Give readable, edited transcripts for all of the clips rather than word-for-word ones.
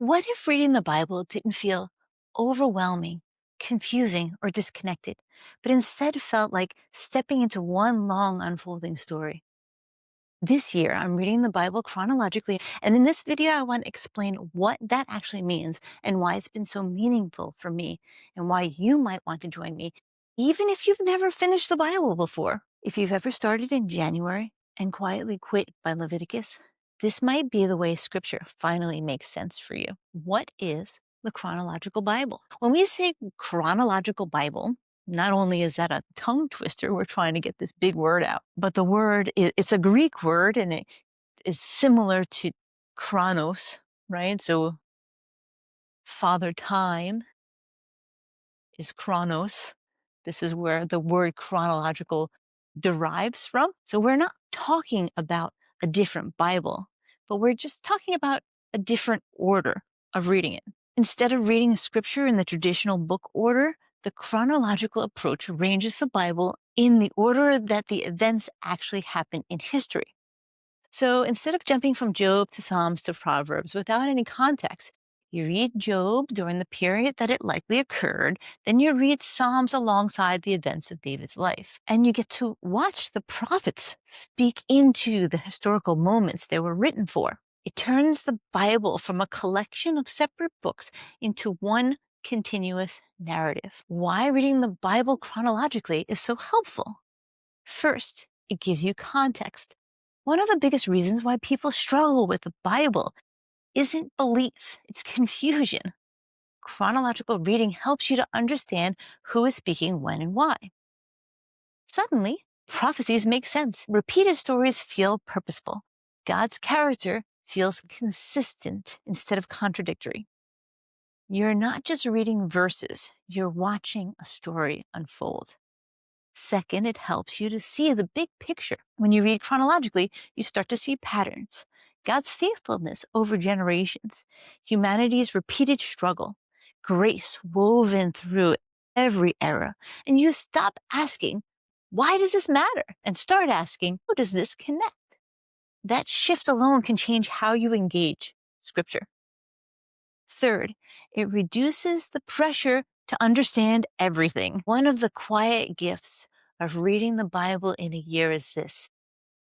What if reading the Bible didn't feel overwhelming, confusing, or disconnected, but instead felt like stepping into one long unfolding story? This year, I'm reading the Bible chronologically, and in this video, I want to explain what that actually means and why it's been so meaningful for me, and why you might want to join me, even if you've never finished the Bible before. If you've ever started in January and quietly quit by Leviticus, this might be the way scripture finally makes sense for you. What is the chronological Bible? When we say chronological Bible, not only is that a tongue twister, we're trying to get this big word out, but the word, it's a Greek word and it is similar to chronos, right? So father time is chronos. This is where the word chronological derives from. So we're not talking about a different Bible, but we're just talking about a different order of reading it. Instead of reading scripture in the traditional book order, the chronological approach arranges the Bible in the order that the events actually happen in history. So instead of jumping from Job to Psalms to Proverbs without any context, you read Job during the period that it likely occurred, then you read Psalms alongside the events of David's life. And you get to watch the prophets speak into the historical moments they were written for. It turns the Bible from a collection of separate books into one continuous narrative. Why reading the Bible chronologically is so helpful. First, it gives you context. One of the biggest reasons why people struggle with the Bible isn't belief, it's confusion. Chronological reading helps you to understand who is speaking when and why. Suddenly, prophecies make sense. Repeated stories feel purposeful. God's character feels consistent instead of contradictory. You're not just reading verses, you're watching a story unfold. Second, it helps you to see the big picture. When you read chronologically, you start to see patterns. God's faithfulness over generations, humanity's repeated struggle, grace woven through every era. And you stop asking, why does this matter? And start asking, how does this connect? That shift alone can change how you engage scripture. Third, it reduces the pressure to understand everything. One of the quiet gifts of reading the Bible in a year is this: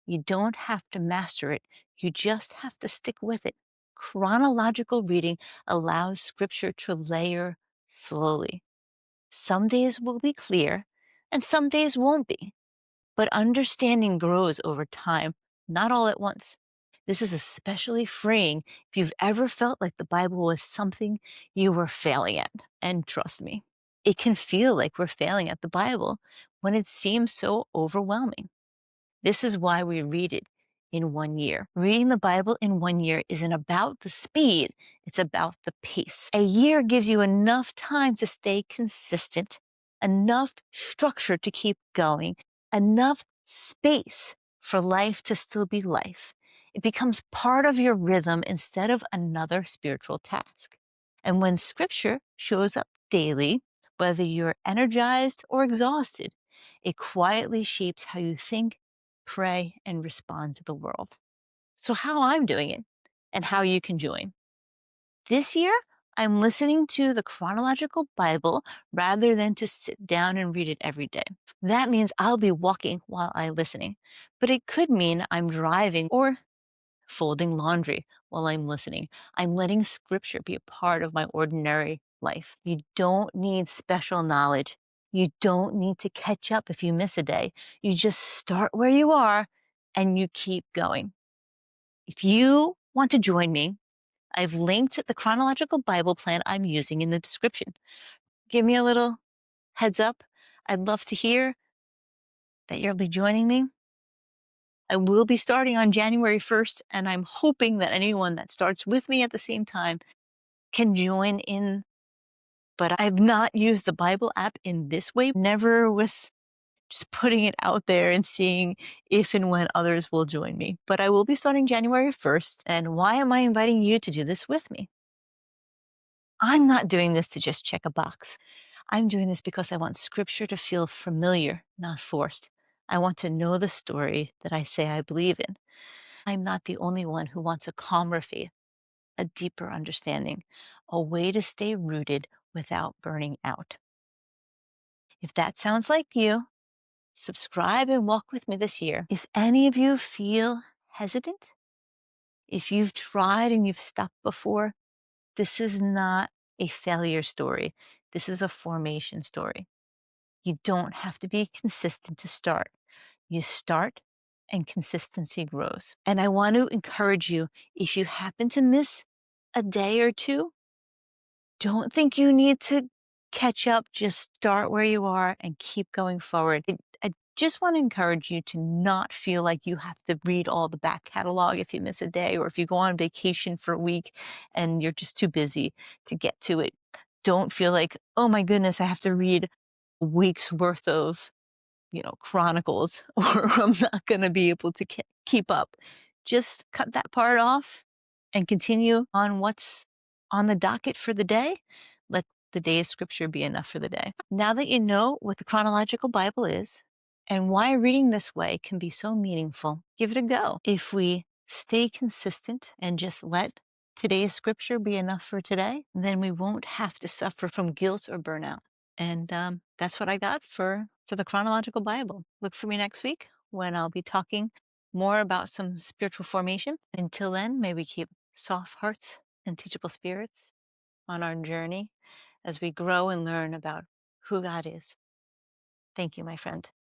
you don't have to master it, you just have to stick with it. Chronological reading allows scripture to layer slowly. Some days will be clear, and some days won't be. But understanding grows over time, not all at once. This is especially freeing if you've ever felt like the Bible was something you were failing at. And trust me, it can feel like we're failing at the Bible when it seems so overwhelming. This is why we read it in 1 year. Reading the Bible in 1 year isn't about the speed, it's about the pace. A year gives you enough time to stay consistent, enough structure to keep going, enough space for life to still be life. It becomes part of your rhythm instead of another spiritual task. And when scripture shows up daily, whether you're energized or exhausted, it quietly shapes how you think, pray, and respond to the world. So, how I'm doing it and how you can join. This year, I'm listening to the chronological Bible rather than to sit down and read it every day. That means I'll be walking while I'm listening, but it could mean I'm driving or folding laundry while I'm listening. I'm letting scripture be a part of my ordinary life. You don't need special knowledge. You don't need to catch up if you miss a day. You just start where you are and you keep going. If you want to join me, I've linked the chronological Bible plan I'm using in the description. Give me a little heads up. I'd love to hear that you'll be joining me. I will be starting on January 1st, and I'm hoping that anyone that starts with me at the same time can join in. But I've not used the Bible app in this way, never with just putting it out there and seeing if and when others will join me. But I will be starting January 1st. And why am I inviting you to do this with me? I'm not doing this to just check a box. I'm doing this because I want scripture to feel familiar, not forced. I want to know the story that I say I believe in. I'm not the only one who wants a calmer faith. a deeper understanding, a way to stay rooted without burning out. If that sounds like you, subscribe and walk with me this year. If any of you feel hesitant, if you've tried and you've stopped before, this is not a failure story. This is a formation story. You don't have to be consistent to start. You start and consistency grows. And I want to encourage you, if you happen to miss a day or two, don't think you need to catch up. Just start where you are and keep going forward. I just want to encourage you to not feel like you have to read all the back catalog if you miss a day, or if you go on vacation for a week and you're just too busy to get to it. Don't feel like, oh my goodness, I have to read a week's worth of Chronicles, or I'm not going to be able to keep up. Just cut that part off and continue on what's on the docket for the day. Let the day's scripture be enough for the day. Now that you know what the chronological Bible is and why reading this way can be so meaningful, give it a go. If we stay consistent and just let today's scripture be enough for today, then we won't have to suffer from guilt or burnout. And that's what I got for the chronological Bible. Look for me next week when I'll be talking more about some spiritual formation. Until then, may we keep soft hearts and teachable spirits on our journey as we grow and learn about who God is. Thank you, my friend.